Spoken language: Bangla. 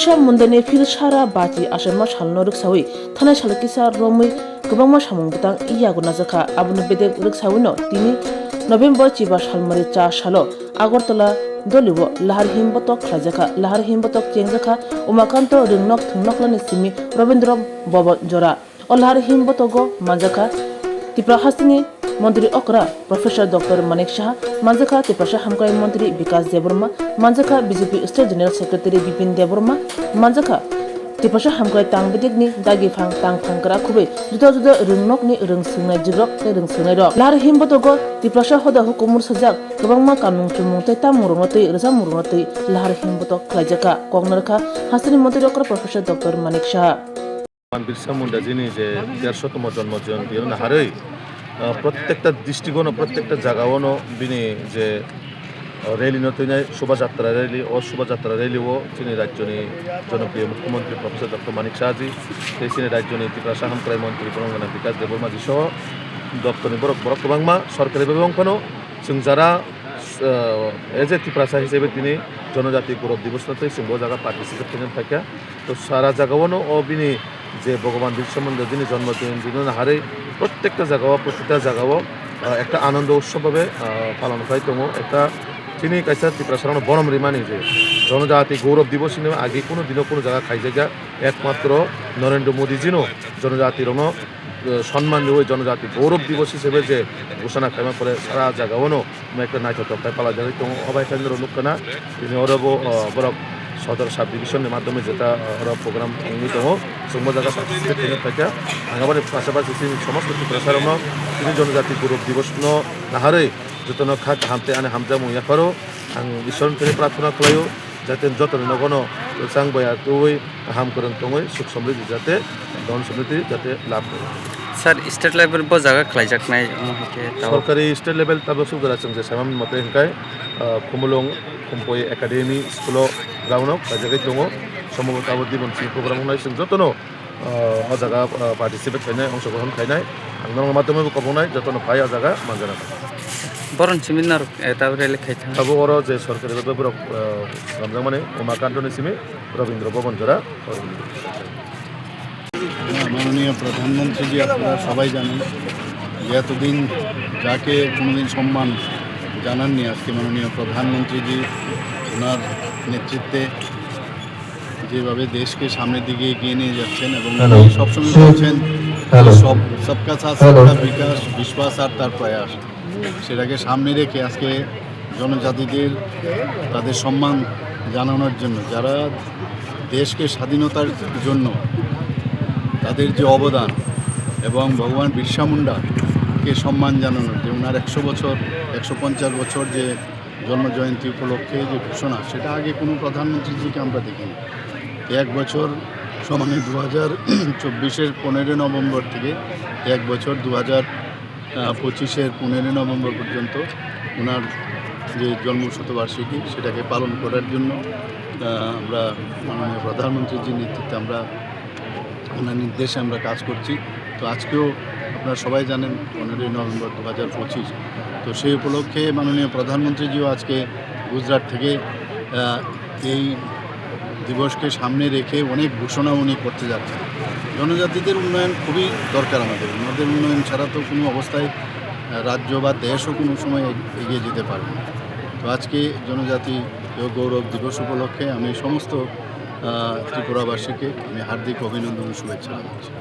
Birsa Mundani Filshara Bati Ashama Shalno Ruksawi, Tana Shalakisa Romi, Gubama Shamungutang, Iago Nazaka, Abunabede Ruksawino, Tini, November Chiba Shalmaricha Shalo, Agortola, Dolivo, Lahar Himbotok, Klajaka, Lahar Himbotok Jengaka, Umakanto, Ringnok, Tunoklanisimi, Robindrom, Bobo Jora, O Lahar Himbotogo, Manjaka, Tipra Hasini, Mantri Okra, Professor Dr. Manik Shah, Manjaka, Tipasha Hamkai Mantri Vikas Deburma, Manjaka, BJP State General Secretary Bipin Deburma, Manjaka, Tipasha Hamkai Tang Bidigni, Dagi Fang Tang Fangkara Kube, Juda Rungnokni Rung Sungai Jigrok, Rung Sungai Dog. Lar Himbotogo, Tipasha Hoda Hukumur Sajak, Gabangma Kanung Chumute Tamurunoti, Razamurunoti, Lar Himbotok, Klajaka, Kognarka, Hasani Mantri Okra, Professor Dr. Manik Shah. Birsa Munda যিনি যে ১৫০তম জন্মজয়ন্তী না হারই প্রত্যেকটা দৃষ্টিকোণ প্রত্যেকটা জায়গাওনো বিনি যে রেলি নতুন শোভাযাত্রা রেলি ও শোভাযাত্রা রেলিও তিনি রাজ্যনি জনপ্রিয় মুখ্যমন্ত্রী প্রফেসর ডক্টর মানিক শাহজি তিনি রাজ্যনি ত্রিপুরা সাহামক্রাই মন্ত্রী প্রঙ্গনা বিকাশ দেববর্মাজি সহ দপ্তরনি বরক গোবাংমা সরকারি বিভাগখনো जों যারা এজ এ ত্রিপুরা হিসেবে তিনি জনজাতি গৌরব দিবসতে जों বড় জায়গা পার্টিসিপেট করতে থাকা তো সারা জায়গাওনো ও বিনি যে ভগবান বিরসা মুন্ডা যিনি জন্মদিন দিনের হারে প্রত্যেকটা জায়গাও প্রত্যেকটা জায়গাও একটা আনন্দ উৎসবভাবে পালন হয় তো একটা তিনি কাছে ত্রিপুরা সারানো বনম রিমানি যে জনজাতি গৌরব দিবস আগে কোনো দিনও কোনো জায়গা খাই জায়গা একমাত্র নরেন্দ্র মোদীজিনও জনজাতির সম্মান দিয়ে জনজাতি গৌরব দিবস হিসেবে যে ঘোষণা খাইমা করে সারা জায়গাওনো একটা নাইটক পালা যায় তো অবাই কেন্দ্র লোকনা তিনি অরব বরফ সদর সাব ডিভিশনের মাধ্যমে যেটা ওরা প্রোগ্রাম নিত সুম্ব জায়গা পার্টিসিপেট করে থাকে আবার পাশাপাশি সমস্ত প্রসারণ তিনি জনজাতি গৌরব দিবস নাহারে যতন খাক হামতে আনে হামজা মুয়া করো আং ঈশ্বর থেকে প্রার্থনা খালাইও যাতে যত নগণ চাং বয়া তুই হাম করেন তঙই সুখ সমৃদ্ধি যাতে ধন সমৃদ্ধি যাতে লাভ করে স্যার স্টেট লেভেল বো জায়গা খাইজাক নাই সরকারি স্টেট লেভেল তাবো সুগরা जों যে সামাম মতে হিংকাই কুমলং কুম্পই একাডেমি স্কুল গ্রাউন্ডাव কাজাগাই दङ সমগ্র তাবদি বনসি প্রোগ্রাম হনাই जों যতনো ও জায়গা পার্টিসিপেট খাইনাই অংশগ্রহণ খাইনাই আংনাং মাধ্যমে কবনাই যতনো ফাই ও জায়গা মানজানা বরন সিমিনার এটা রেলে খাইতা তাবো ওর যে সরকারি ভাবে রমজান মানে উমাকান্ত নিসিমি রবীন্দ্র ভবন জোড়া মাননীয় প্রধানমন্ত্রীজি আপনারা সবাই জানেন যে এতদিন যাকে কোনোদিন সম্মান জানাননি আজকে মাননীয় প্রধানমন্ত্রীজি ওনার নেতৃত্বে যেভাবে দেশকে সামনের দিকে এগিয়ে নিয়ে যাচ্ছেন এবং সবসময় বলছেন সবকা সাথ সবকা বিকাশ বিশ্বাস আর তার প্রয়াস সেটাকে সামনে রেখে আজকে জনজাতিদের তাদের সম্মান জানানোর জন্য যারা দেশকে স্বাধীনতার জন্য তাদের যে অবদান এবং ভগবান বিরসা মুন্ডাকে সম্মান জানানোর যে ওনার 100 বছর 150 বছর যে জন্মজয়ন্তী উপলক্ষে যে ঘোষণা সেটা আগে কোনো প্রধানমন্ত্রীজিকে আমরা দেখিনি এক বছর সমানে 2024-এর 15 নভেম্বর থেকে এক বছর 2025-এর 15 নভেম্বর পর্যন্ত ওনার যে জন্মশতবার্ষিকী সেটাকে পালন করার জন্য আমরা মাননীয় প্রধানমন্ত্রীজির নেতৃত্বে আমরা ওনার নির্দেশে আমরা কাজ করছি তো আজকেও আপনারা সবাই জানেন 15 নভেম্বর 2025 তো সেই উপলক্ষে মাননীয় প্রধানমন্ত্রীজিও আজকে গুজরাট থেকে এই দিবসকে সামনে রেখে অনেক ঘোষণা উনি করতে যাচ্ছেন জনজাতিদের উন্নয়ন খুবই দরকার আমাদের উন্নয়ন ছাড়া তো কোনো অবস্থায় রাজ্য বা দেশও কোনো সময় এগিয়ে যেতে পারবে না তো আজকে জনজাতি গৌরব দিবস উপলক্ষে আমি সমস্ত ত্রিপুরাবাসীকে আমি হার্দিক অভিনন্দন ও শুভেচ্ছা জানাচ্ছি।